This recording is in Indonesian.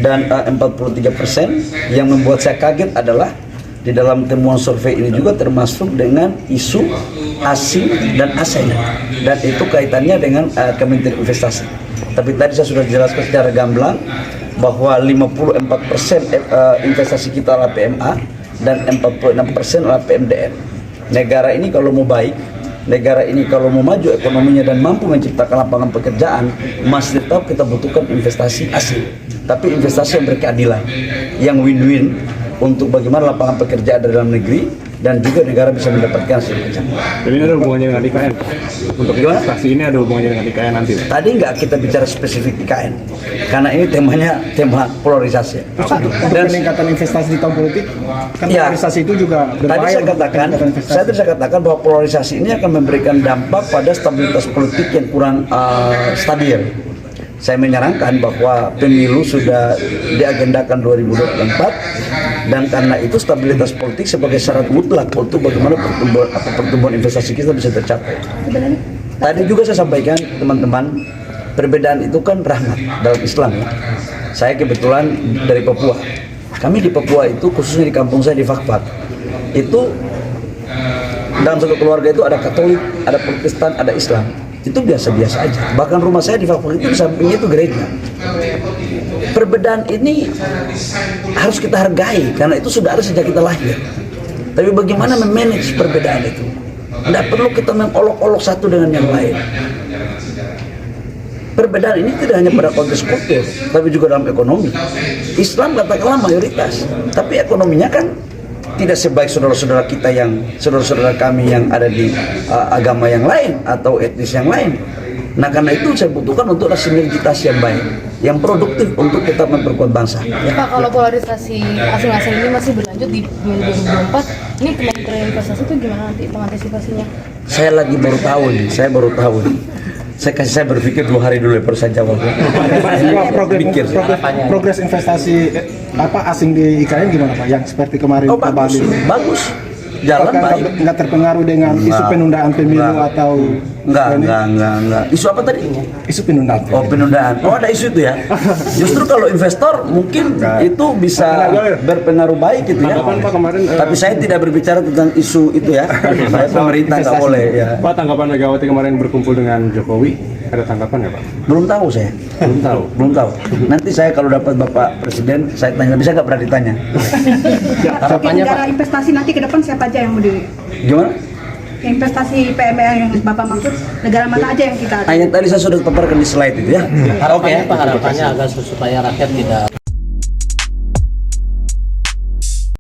dan 43%. Yang membuat saya kaget adalah di dalam temuan survei ini juga termasuk dengan isu asing dan ASEAN, dan itu kaitannya dengan Kementerian Investasi. Tapi tadi saya sudah jelaskan secara gamblang bahwa 54% investasi kita adalah PMA dan 46% adalah PMDN. Negara ini kalau mau baik, negara ini kalau mau maju ekonominya dan mampu menciptakan lapangan pekerjaan, masih tetap kita butuhkan investasi asing, tapi investasi yang berkeadilan, yang win-win untuk bagaimana lapangan pekerjaan dari dalam negeri dan juga negara bisa mendapatkan hasil kerja. Jadi ini ada hubungannya dengan IKN? Untuk investasi ini ada hubungannya dengan IKN nanti? Tadi nggak kita bicara spesifik IKN, karena ini tema polarisasi. Dan peningkatan investasi di tahun politik, kan ya, polarisasi itu juga berbahaya. Tadi saya katakan bahwa polarisasi ini akan memberikan dampak pada stabilitas politik yang kurang stabil. Saya menyarankan bahwa pemilu sudah diagendakan 2024 dan karena itu stabilitas politik sebagai syarat mutlak untuk bagaimana pertumbuhan investasi kita bisa tercapai. Tadi juga saya sampaikan teman-teman, perbedaan itu kan rahmat dalam Islam. Saya kebetulan dari Papua. Kami di Papua itu khususnya di kampung saya di Fakfak itu dalam satu keluarga itu ada Katolik, ada Protestan, ada Islam. Itu biasa-biasa aja. Bahkan rumah saya di Fakfak itu di sampingnya itu gereja. Perbedaan ini harus kita hargai karena itu sudah ada sejak kita lahir. Tapi bagaimana memanage perbedaan itu? Tidak perlu kita mengolok-olok satu dengan yang lain. Perbedaan ini tidak hanya pada konteks kultur, tapi juga dalam ekonomi. Islam katakanlah mayoritas, tapi ekonominya kan tidak sebaik saudara-saudara kita saudara-saudara kami yang ada di agama yang lain atau etnis yang lain. Nah karena itu saya butuhkan untuk ada sinergitas yang baik, yang produktif untuk kita memperkuat bangsa. Ya. Pak, kalau polarisasi asing-asing ini masih berlanjut di 2024, ini Kementerian Investasi itu gimana nanti pengantisipasinya? Saya baru tahu nih. Saya berpikir 2 hari dulu baru saya jawab. Progres investasi asing di IKN gimana Pak? Yang seperti kemarin Pak Bali. Bagus. Jalan baik. Nggak terpengaruh dengan isu penundaan pemilu atau Enggak. Isu apa tadi? Isu penundaan. Oh, penundaan. Oh, ada isu itu ya. Justru kalau investor mungkin itu bisa berpengaruh baik gitu ya. Tapi saya tidak berbicara tentang isu itu ya. Saya pemerintah nggak boleh ya. Pak, tanggapan Megawati kemarin berkumpul dengan Jokowi, ada tanggapan nggak Pak? Belum tahu saya. Belum tahu. Nanti saya kalau dapat Bapak Presiden, saya tanya. Bisa nggak pernah ditanya? Harapannya negara investasi nanti ke depan siapa aja yang mau di? Gimana? Investasi PME yang Bapak maksud, negara mana aja yang kita? Yang tadi saya sudah paparkan di slide itu ya. Harapannya Pak, harapannya agar supaya rakyat tidak